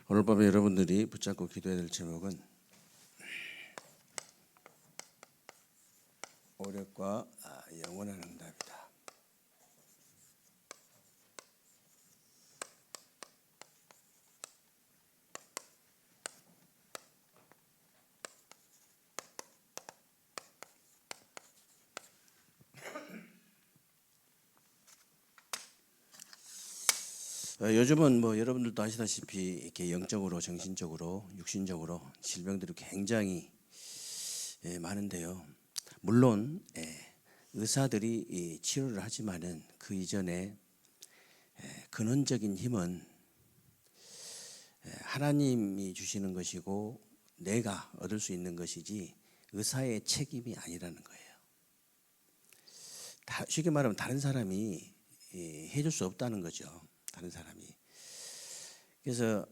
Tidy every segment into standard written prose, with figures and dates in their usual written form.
오늘 밤에 여러분들이 붙잡고 기도해야 될 제목은 오력과 영원한 응답이다. 요즘은 여러분들도 아시다시피 이렇게 영적으로, 정신적으로, 육신적으로 질병들이 굉장히 많은데요. 물론 의사들이 치료를 하지만은 그 이전에 근원적인 힘은 하나님이 주시는 것이고 내가 얻을 수 있는 것이지 의사의 책임이 아니라는 거예요. 쉽게 말하면 다른 사람이 해줄 수 없다는 거죠. 다른 사람이. 그래서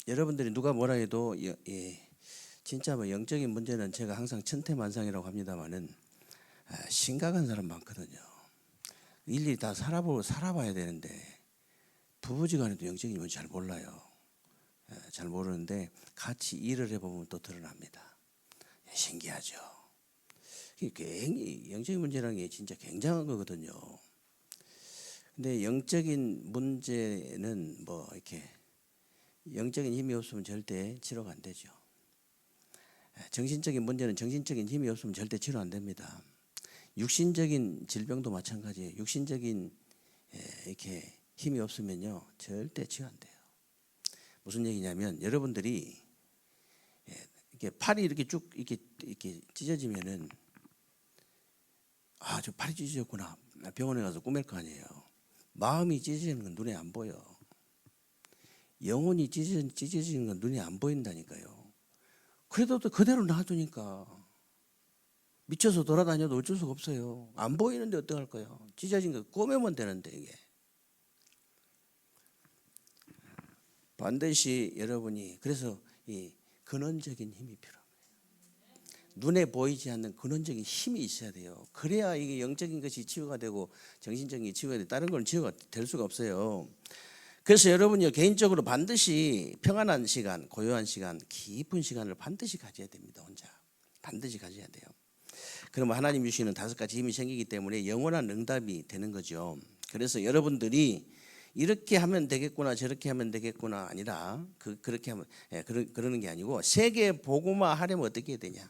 여러분들이 누가 뭐라 해도 진짜 영적인 문제는 제가 항상 천태만상이라고 합니다만은 심각한 사람 많거든요. 일일이 다 살아봐야 되는데 부부지간에도 영적인 문제 잘 몰라요. 잘 모르는데 같이 일을 해보면 또 드러납니다. 신기하죠. 영적인 문제라는 게 진짜 굉장한 거거든요. 근데 영적인 문제는 이렇게 영적인 힘이 없으면 절대 치료가 안 되죠. 정신적인 문제는 정신적인 힘이 없으면 절대 치료 안 됩니다. 육신적인 질병도 마찬가지예요. 육신적인 이렇게 힘이 없으면요 절대 치료 안 돼요. 무슨 얘기냐면 여러분들이 이렇게 팔이 이렇게 쭉 이렇게 찢어지면은 저 팔이 찢어졌구나. 병원에 가서 꾸밀 거 아니에요. 마음이 찢어지는 건 눈에 안 보여. 영혼이 찢어지는 건 눈에 안 보인다니까요. 그래도 또 그대로 놔두니까 미쳐서 돌아다녀도 어쩔 수가 없어요. 안 보이는데 어떡할 거예요. 찢어진 거 꼬매면 되는데 이게. 반드시 여러분이 그래서 이 근원적인 힘이 필요합니다. 눈에 보이지 않는 근원적인 힘이 있어야 돼요. 그래야 이게 영적인 것이 치유가 되고 정신적인 게 치유가 되고 다른 건 치유가 될 수가 없어요. 그래서 여러분이 개인적으로 반드시 평안한 시간, 고요한 시간, 깊은 시간을 반드시 가져야 됩니다. 혼자 반드시 가져야 돼요. 그러면 하나님 주시는 5가지 힘이 생기기 때문에 영원한 응답이 되는 거죠. 그래서 여러분들이 이렇게 하면 되겠구나 저렇게 하면 되겠구나 아니라 그렇게 하면 그러는 게 아니고 세계 복음화 하려면 어떻게 해야 되냐.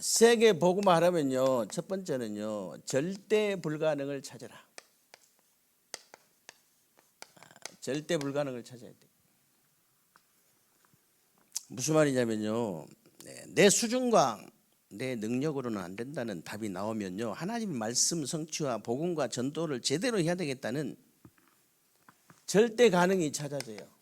세계 복음화 하려면요 첫 번째는요 절대 불가능을 찾아라. 절대 불가능을 찾아야 돼. 무슨 말이냐면요 내 수준과 내 능력으로는 안 된다는 답이 나오면요 하나님의 말씀 성취와 복음과 전도를 제대로 해야 되겠다는 절대 가능이 찾아져요.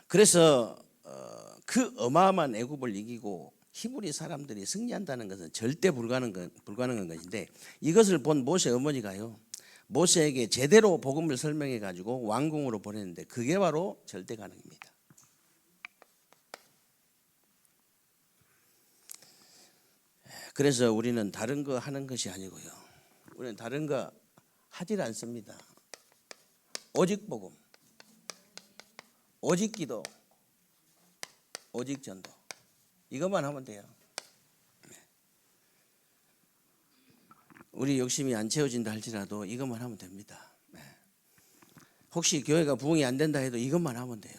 그래서 그 어마어마한 애굽을 이기고 히브리 사람들이 승리한다는 것은 절대 불가능한 것인데 이것을 본 모세 어머니가요 모세에게 제대로 복음을 설명해 가지고 왕궁으로 보냈는데 그게 바로 절대 가능입니다. 그래서 우리는 다른 거 하는 것이 아니고요 우리는 다른 거 하질 않습니다. 오직 복음, 오직 기도, 오직 전도 이것만 하면 돼요. 우리 욕심이 안 채워진다 할지라도 이것만 하면 됩니다. 혹시 교회가 부흥이 안 된다 해도 이것만 하면 돼요.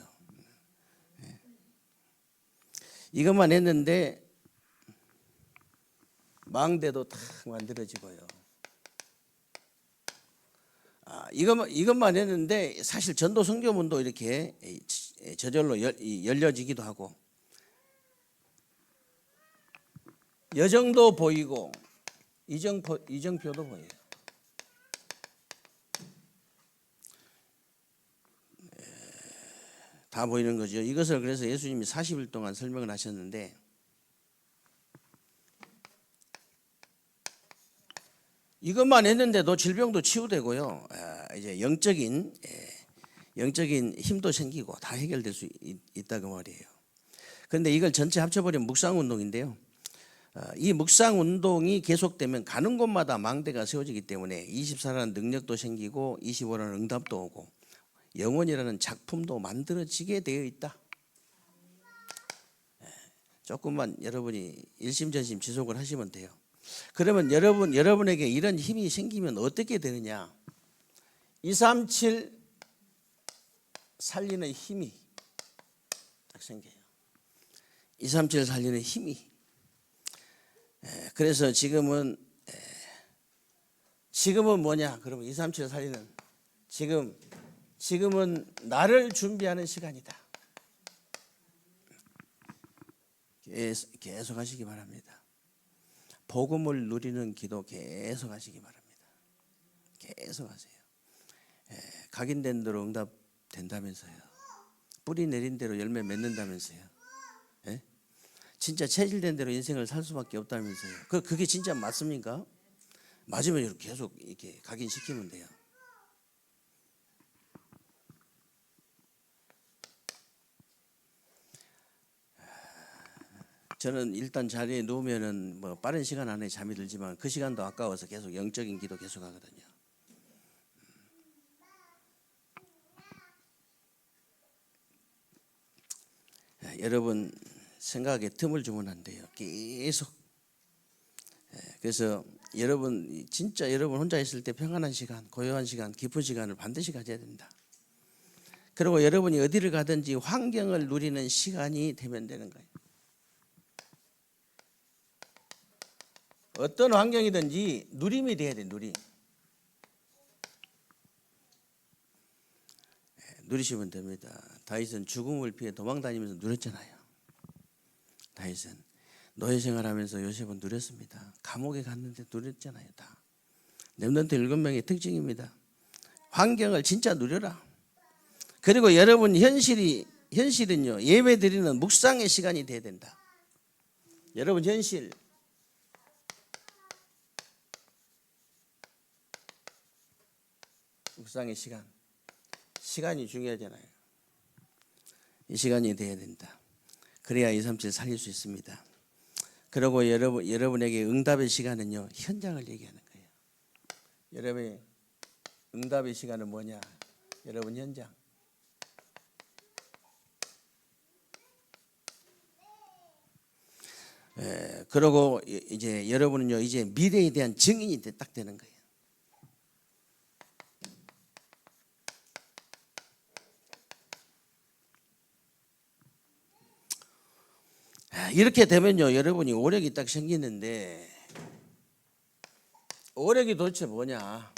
이것만 했는데 망대도 탁 만들어지고요. 이것만 했는데 사실 전도 선교문도 이렇게 저절로 열려지기도 하고 여정도 보이고 이정표도 보여요. 다 보이는 거죠. 이것을 그래서 예수님이 40일 동안 설명을 하셨는데 이것만 했는데도 질병도 치유되고요. 이제 영적인 힘도 생기고 다 해결될 수 있다고 말이에요. 그런데 이걸 전체 합쳐버리면 묵상운동인데요. 이 묵상 운동이 계속되면 가는 곳마다 망대가 세워지기 때문에 24라는 능력도 생기고 25라는 응답도 오고 영혼이라는 작품도 만들어지게 되어 있다. 조금만 여러분이 일심전심 지속을 하시면 돼요. 그러면 여러분에게 이런 힘이 생기면 어떻게 되느냐? 237 살리는 힘이 딱 생겨요. 237 살리는 힘이. 그래서 지금은 뭐냐? 그러면 237 살리는 지금은 나를 준비하는 시간이다. 계속 하시기 바랍니다. 복음을 누리는 기도 계속 하시기 바랍니다. 계속 하세요. 각인된 대로 응답 된다면서요. 뿌리 내린 대로 열매 맺는다면서요. 진짜 체질된 대로 인생을 살 수밖에 없다면서요. 그게 진짜 맞습니까? 맞으면 계속 이렇게 각인시키면 돼요. 저는 일단 자리에 누우면은 뭐 빠른 시간 안에 잠이 들지만 그 시간도 아까워서 계속 영적인 기도 계속 하거든요. 여러분 생각에 틈을 주면 안 돼요. 계속. 그래서 여러분 진짜 여러분 혼자 있을 때 평안한 시간, 고요한 시간, 깊은 시간을 반드시 가져야 된다. 그리고 여러분이 어디를 가든지 환경을 누리는 시간이 되면 되는 거예요. 어떤 환경이든지 누림이 돼야 돼. 누리시면 됩니다. 다윗은 죽음을 피해 도망다니면서 누렸잖아요. 다윗은 노예 생활하면서 요셉은 누렸습니다. 감옥에 갔는데 누렸잖아요. 다. 렘넌트 7명의 특징입니다. 환경을 진짜 누려라. 그리고 여러분 현실은요. 예배 드리는 묵상의 시간이 돼야 된다. 여러분 현실 묵상의 시간이 중요하잖아요. 이 시간이 돼야 된다. 그래야 237 살릴 수 있습니다. 그리고 여러분에게 응답의 시간은요. 현장을 얘기하는 거예요. 여러분의 응답의 시간은 뭐냐? 여러분 현장. 그리고 이제 여러분은요. 이제 미래에 대한 증인이 딱 되는 거예요. 이렇게 되면요. 여러분이 오력이 딱 생기는데 오력이 도대체 뭐냐?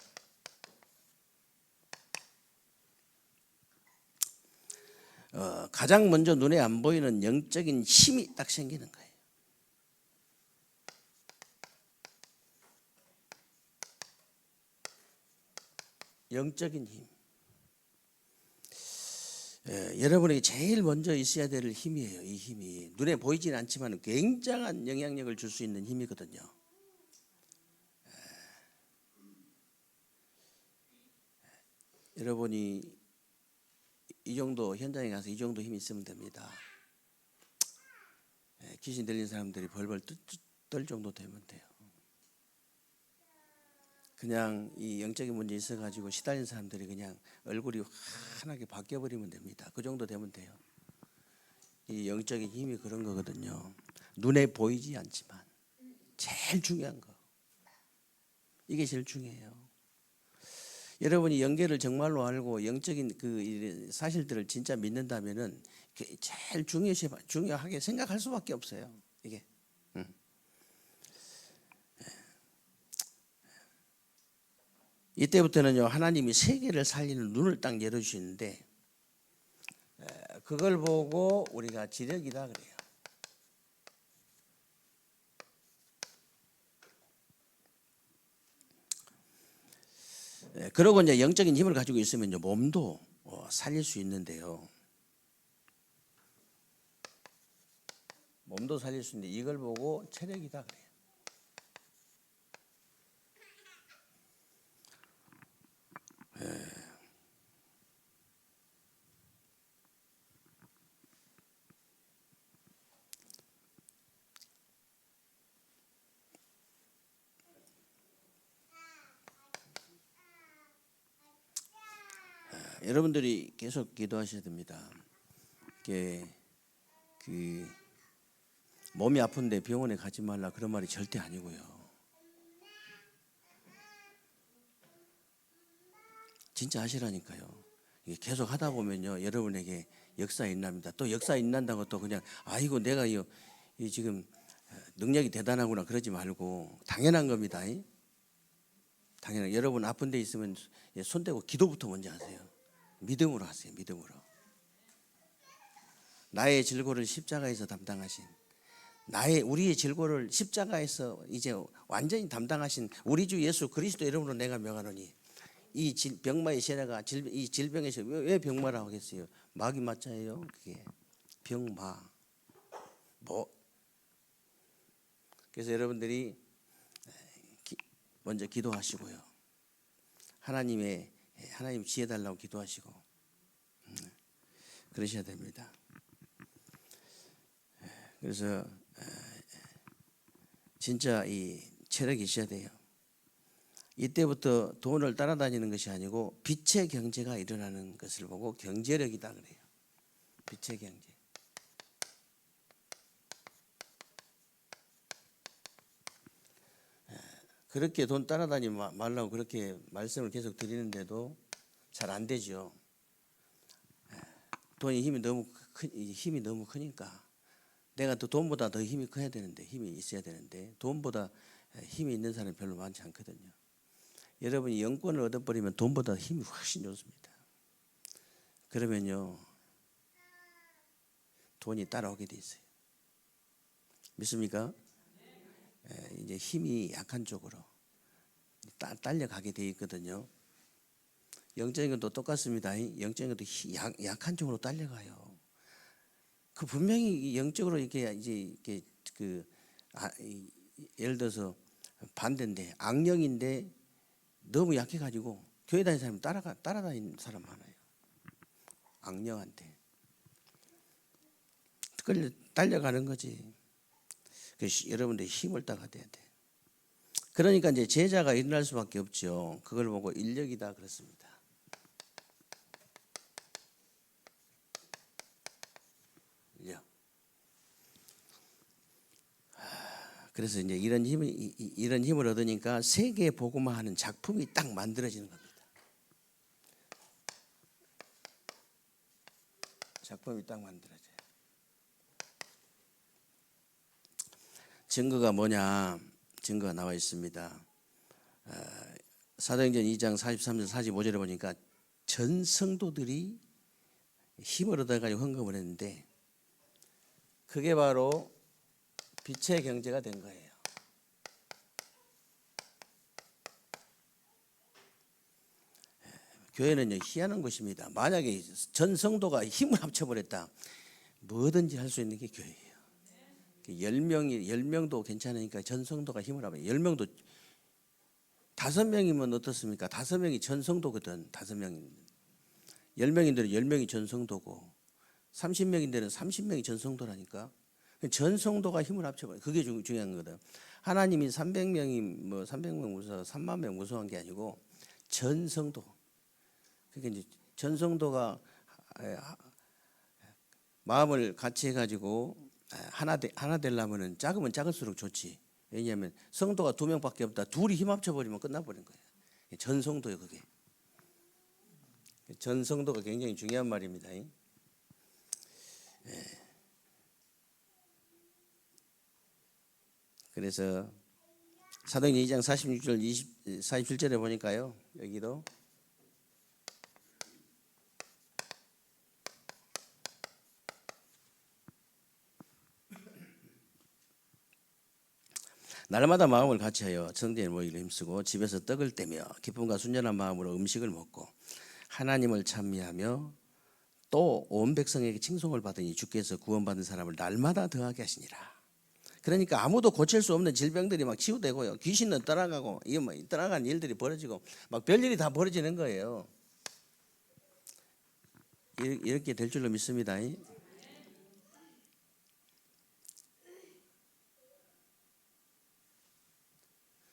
가장 먼저 눈에 안 보이는 영적인 힘이 딱 생기는 거예요. 영적인 힘. 여러분에게 제일 먼저 있어야 될 힘이에요. 이 힘이 눈에 보이지는 않지만 굉장한 영향력을 줄 수 있는 힘이거든요. 여러분이 이 정도 현장에 가서 이 정도 힘이 있으면 됩니다. 귀신 들린 사람들이 벌벌 떨 정도 되면 돼요. 그냥 이 영적인 문제 있어가지고 시달린 사람들이 그냥 얼굴이 환하게 바뀌어버리면 됩니다. 그 정도 되면 돼요. 이 영적인 힘이 그런 거거든요. 눈에 보이지 않지만 제일 중요한 거. 이게 제일 중요해요. 여러분이 영계를 정말로 알고 영적인 그 사실들을 진짜 믿는다면은 제일 중요하게 생각할 수밖에 없어요. 이게. 이때부터는요 하나님이 세계를 살리는 눈을 딱 열어주시는데 그걸 보고 우리가 지력이다 그래요. 그러고 이제 영적인 힘을 가지고 있으면요 몸도 살릴 수 있는데요. 몸도 살릴 수 있는데 이걸 보고 체력이다 그래요. 여러분들이 계속 기도하셔야 됩니다. 그 몸이 아픈데 병원에 가지 말라 그런 말이 절대 아니고요. 진짜 하시라니까요. 계속 하다 보면요, 여러분에게 역사 일납니다. 또 역사 일난다고 또 그냥 아이고 내가 이 지금 능력이 대단하구나 그러지 말고 당연한 겁니다. 당연한. 여러분 아픈 데 있으면 손대고 기도부터 먼저 하세요. 믿음으로 하세요. 믿음으로. 나의 질고를 십자가에서 담당하신, 우리의 질고를 십자가에서 이제 완전히 담당하신 우리 주 예수 그리스도 이름으로 내가 명하노니 이 병마의 세례가 이 질병에서 왜 병마라고 하겠어요? 마귀 맞자예요. 그게 병마. 그래서 여러분들이 먼저 기도하시고요. 하나님 지혜 달라고 기도하시고 그러셔야 됩니다. 그래서 진짜 이 체력이 있어야 돼요. 이때부터 돈을 따라다니는 것이 아니고 빛의 경제가 일어나는 것을 보고 경제력이다 그래요. 빛의 경제. 그렇게 돈 따라다니지 말라고 그렇게 말씀을 계속 드리는데도 잘 안 되죠. 돈이 힘이 너무 크니까 내가 또 돈보다 더 힘이 커야 되는데, 힘이 있어야 되는데 돈보다 힘이 있는 사람이 별로 많지 않거든요. 여러분이 영권을 얻어버리면 돈보다 힘이 훨씬 좋습니다. 그러면요 돈이 따라오게 돼 있어요. 믿습니까? 이제 힘이 약한 쪽으로 딸려가게 돼 있거든요. 영적인 것도 똑같습니다. 영적인 것도 약한 쪽으로 딸려가요. 그 분명히 영적으로 이렇게 예를 들어서 반대인데 악령인데 너무 약해가지고 교회 다니는 사람 따라다니는 사람 많아요. 악령한테 딸려가는 거지. 그래서 여러분들 힘을 따가 돼야 돼. 그러니까 이제 제자가 일어날 수밖에 없죠. 그걸 보고 인력이다 그렇습니다. 인력. 그래서 이제 이런 힘을 얻으니까 세계 복음화하는 작품이 딱 만들어지는 겁니다. 작품이 딱 만들어져요. 증거가 뭐냐? 증거가 나와 있습니다. 사도행전 2장 43절 45절에 보니까 전 성도들이 힘을 얻어가지고 헌금을 했는데 그게 바로 빛의 경제가 된 거예요. 교회는요 희한한 것입니다. 만약에 전 성도가 힘을 합쳐버렸다, 뭐든지 할 수 있는 게 교회예요. 10명도 괜찮으니까 전 성도가 힘을 합해. 10명도 5명이면 어떻습니까? 5명이 전 성도거든. 5명이 10명인데는 10명이 전 성도고 30명인데는 30명이 전 성도라니까. 전 성도가 힘을 합쳐버려. 그게 중요한 거다. 하나님이 300명이 300명 무서 3만 명 무서워한 게 아니고 전 성도. 그러니까 이제 전 성도가 마음을 같이 해가지고 하나 되려면은 작으면 작을수록 좋지. 왜냐하면 성도가 2명밖에 없다. 둘이 힘 합쳐버리면 끝나버린 거예요. 전 성도예요 그게. 전 성도가 굉장히 중요한 말입니다. 그래서 사도행전 2장 46절 47절에 보니까요. 여기도 날마다 마음을 같이하여 성전에 모이기를 힘쓰고 집에서 떡을 떼며 기쁨과 순전한 마음으로 음식을 먹고 하나님을 찬미하며 또 온 백성에게 칭송을 받으니 주께서 구원받은 사람을 날마다 더하게 하시니라. 그러니까 아무도 고칠 수 없는 질병들이 막 치유되고요. 귀신은 떠나가고 떠나간 일들이 벌어지고 막 별일이 다 벌어지는 거예요. 이렇게 될 줄로 믿습니다.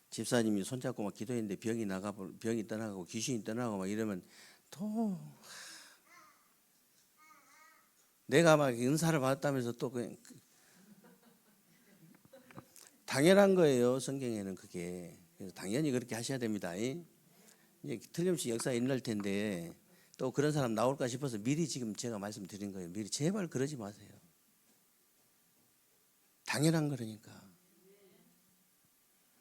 집사님이 손잡고 막 기도했는데 병이 떠나가고 귀신이 떠나고 막 이러면 또 내가 막 은사를 받았다면서 또 그냥 당연한 거예요. 성경에는 그게. 그래서 당연히 그렇게 하셔야 됩니다. 이제 틀림없이 역사가 일어날 텐데 또 그런 사람 나올까 싶어서 미리 지금 제가 말씀드린 거예요. 미리 제발 그러지 마세요. 당연한 거라니까.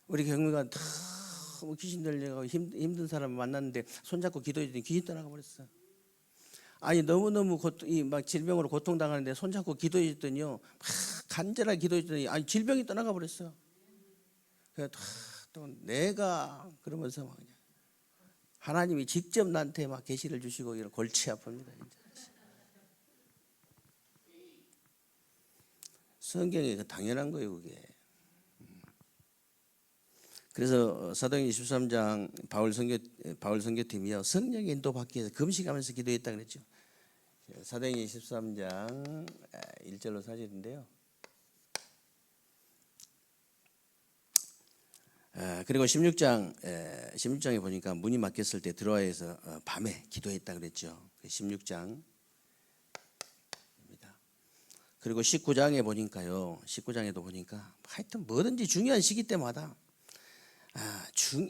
우리 경미가 너무 귀신 들려고 힘든 사람을 만났는데 손잡고 기도했더니 귀신 떠나가 버렸어. 아니 너무너무 막 질병으로 고통당하는데 손잡고 기도했더니요 막 간절하게 기도했더니 아니 질병이 떠나가 버렸어. 그래서 또 내가 그러면서 막 그냥 하나님이 직접 나한테 막 계시를 주시고 이런 골치 아픕니다. 진짜. 성경에 당연한 거예요 그게. 그래서 사도행전 13장 바울 선교팀이요 성령의 인도 받기 위해서 금식하면서 기도했다 그랬죠. 사도행전 13장 1절로 4절인데요. 그리고 16장에 보니까 문이 막혔을 때 들어와서 밤에 기도했다 그랬죠. 16장입니다. 그리고 19장에 보니까요. 19장에도 보니까 하여튼 뭐든지 중요한 시기 때마다 지금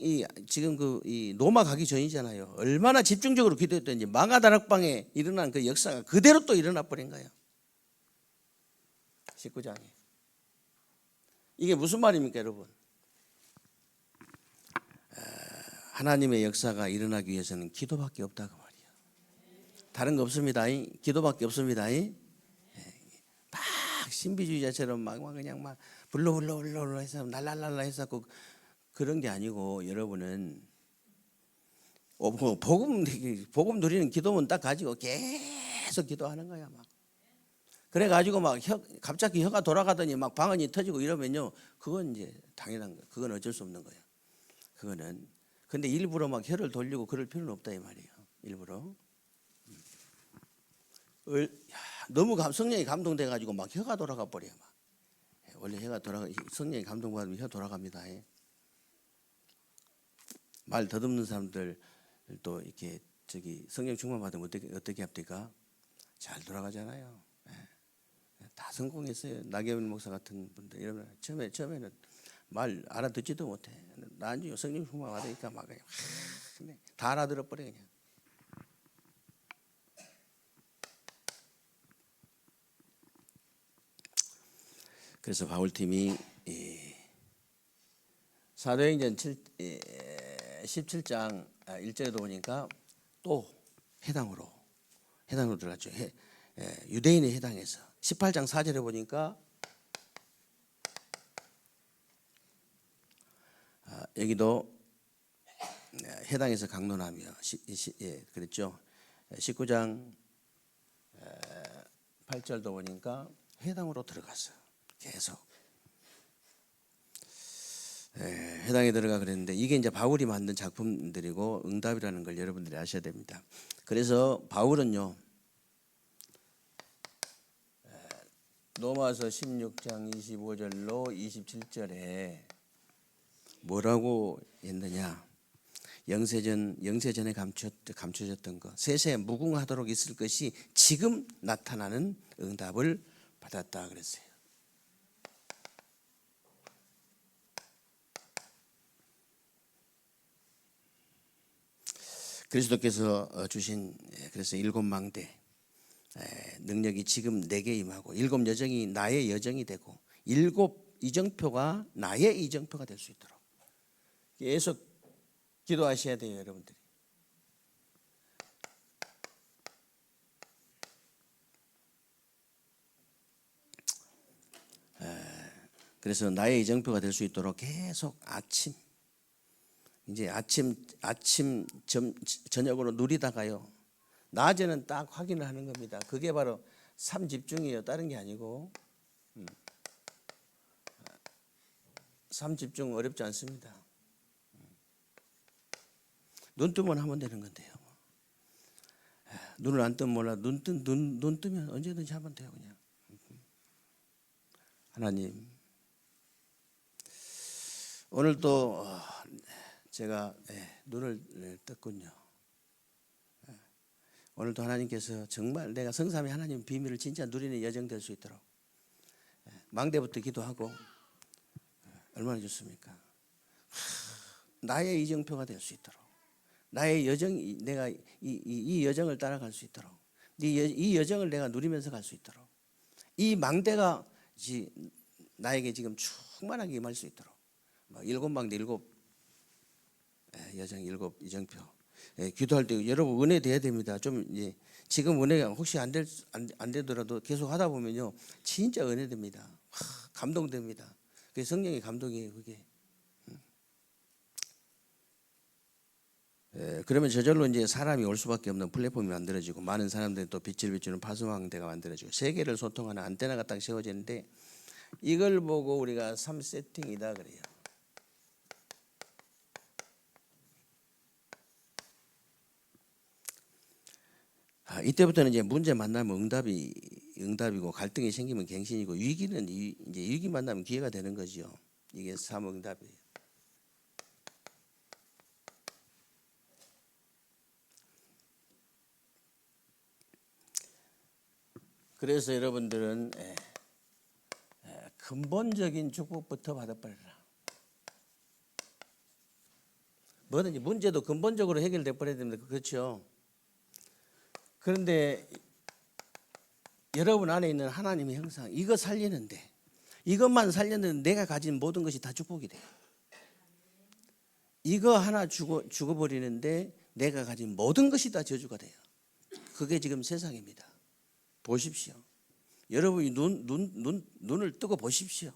이 로마 가기 전이잖아요. 얼마나 집중적으로 기도했던지 마가다락방에 일어난 그 역사가 그대로 또 일어나 버린 거예요. 19장에. 이게 무슨 말입니까, 여러분? 하나님의 역사가 일어나기 위해서는 기도밖에 없다고 말이에요. 다른 거 없습니다. 기도밖에 없습니다. 막 신비주의자처럼 막 그냥 막 불러 해서 날랄랄라 해서 그런 게 아니고 여러분은 복음 누리는 기도문 딱 가지고 계속 기도하는 거야 막. 그래 가지고 막 갑자기 혀가 돌아가더니 막 방언이 터지고 이러면요 그건 이제 당연한 거예요. 그건 어쩔 수 없는 거예요. 그거는 근데 일부러 막 혀를 돌리고 그럴 필요는 없다 이 말이에요. 일부러 너무 성령이 감동돼 가지고 막 혀가 돌아가 버려요. 막. 원래 혀가 성령이 감동받으면 혀 돌아갑니다. 말 더듬는 사람들 또 이렇게 성령 충만 받으면 어떻게 합니까? 잘 돌아가잖아요. 다 성공했어요. 나경원 목사 같은 분들 이러면 처음에는 말 알아듣지도 못해. 나중에 성령 충만 받으니까 막 그냥 다 알아들어 버려 그냥. 그래서 바울팀이 사도행전 17장 1절에도 보니까 또 해당으로 들어갔죠. 유대인에 해당해서 18장 4절에 보니까 여기도 해당해서 강론하며 그랬죠. 19장 8절도 보니까 해당으로 들어갔어. 계속 해당에 들어가 그랬는데 이게 이제 바울이 만든 작품들이고 응답이라는 걸 여러분들이 아셔야 됩니다. 그래서 바울은요 로마서 16장 25절로 27절에 뭐라고 했느냐? 영세전에 감춰졌던 것, 세세 무궁하도록 있을 것이 지금 나타나는 응답을 받았다 그랬어요. 그리스도께서 주신 그래서 일곱 망대 능력이 지금 내게 임하고 일곱 여정이 나의 여정이 되고 일곱 이정표가 나의 이정표가 될 수 있도록 계속 기도하셔야 돼요, 여러분들이. 그래서 나의 이정표가 될 수 있도록 계속 아침 저녁으로 누리다가요. 낮에는 딱 확인을 하는 겁니다. 그게 바로 삼집중이에요. 다른 게 아니고. 삼집중 어렵지 않습니다. 눈 뜨면 하면 되는 건데요. 눈을 안 뜨면 몰라. 눈 뜨면 언제든지 하면 돼요. 그냥. 하나님, 오늘 또 제가 눈을 떴군요. 오늘도 하나님께서 정말 내가 성삼위 하나님 비밀을 진짜 누리는 여정 될 수 있도록 망대부터 기도하고 얼마나 좋습니까? 나의 이정표가 될 수 있도록 나의 여정 내가 이 여정을 따라갈 수 있도록 이 여정을 내가 누리면서 갈 수 있도록 이 망대가 나에게 지금 충만하게 임할 수 있도록 일곱 망대 일곱 여정 일곱 이정표 기도할 때 여러분 은혜 돼야 됩니다. 좀 지금 은혜가 혹시 안 되더라도 계속 하다 보면요 진짜 은혜 됩니다. 감동됩니다. 그게 성령의 감동이에요. 그게. 그러면 저절로 이제 사람이 올 수밖에 없는 플랫폼이 만들어지고 많은 사람들이 또 빛을 비추는 파수망대가 만들어지고 세계를 소통하는 안테나가 딱 세워지는데 이걸 보고 우리가 3세팅이다 그래요. 이때부터는 이제 문제 만나면 응답이고 갈등이 생기면 갱신이고 위기는 이제 위기 만나면 기회가 되는 거죠. 이게 삼응답이에요. 그래서 여러분들은 근본적인 축복부터 받아버려라. 뭐든지 문제도 근본적으로 해결돼 버려야 됩니다. 그렇죠? 그런데 여러분 안에 있는 하나님의 형상 이거 살리는데 이것만 살렸는데 내가 가진 모든 것이 다 축복이 돼요. 이거 하나 죽어버리는데 내가 가진 모든 것이 다 저주가 돼요. 그게 지금 세상입니다. 보십시오. 여러분이 눈을 뜨고 보십시오.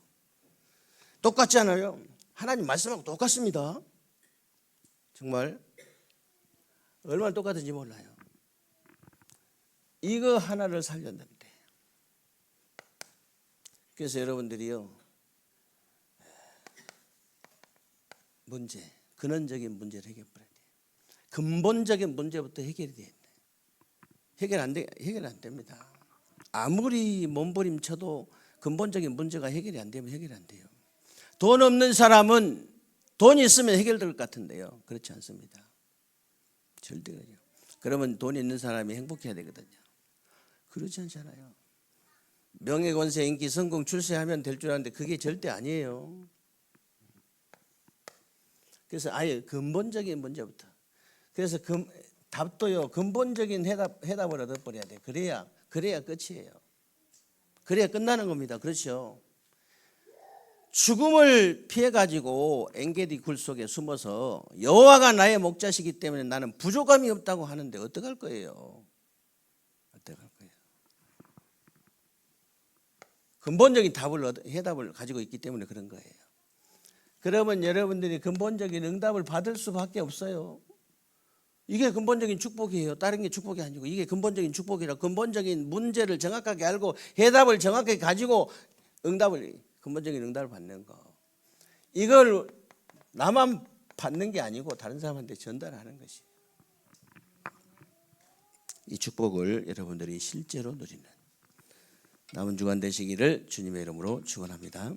똑같지 않아요? 하나님 말씀하고 똑같습니다. 정말 얼마나 똑같은지 몰라요. 이거 하나를 살렸는데 그래서 여러분들이요 문제 근원적인 문제를 해결해야 돼요. 근본적인 문제부터 해결이 돼야 돼요. 해결 안 됩니다. 아무리 몸부림쳐도 근본적인 문제가 해결이 안 되면 해결이 안 돼요. 돈 없는 사람은 돈이 있으면 해결될 것 같은데요. 그렇지 않습니다. 절대 그래요. 그러면 돈 있는 사람이 행복해야 되거든요. 그렇지 않잖아요. 명예, 권세, 인기, 성공, 출세하면 될 줄 아는데 그게 절대 아니에요. 그래서 아예 근본적인 문제부터. 그래서 답도요 근본적인 해답을 얻어버려야 돼요. 그래야 끝이에요. 그래야 끝나는 겁니다. 그렇죠? 죽음을 피해가지고 엔게디 굴 속에 숨어서 여호와가 나의 목자시기 때문에 나는 부족함이 없다고 하는데 어떡할 거예요? 어떡할 거예요? 근본적인 해답을 가지고 있기 때문에 그런 거예요. 그러면 여러분들이 근본적인 응답을 받을 수밖에 없어요. 이게 근본적인 축복이에요. 다른 게 축복이 아니고 이게 근본적인 축복이라 근본적인 문제를 정확하게 알고 해답을 정확하게 가지고 근본적인 응답을 받는 거. 이걸 나만 받는 게 아니고 다른 사람한테 전달하는 것이. 이 축복을 여러분들이 실제로 누리는 남은 주간 되시기를 주님의 이름으로 축원합니다.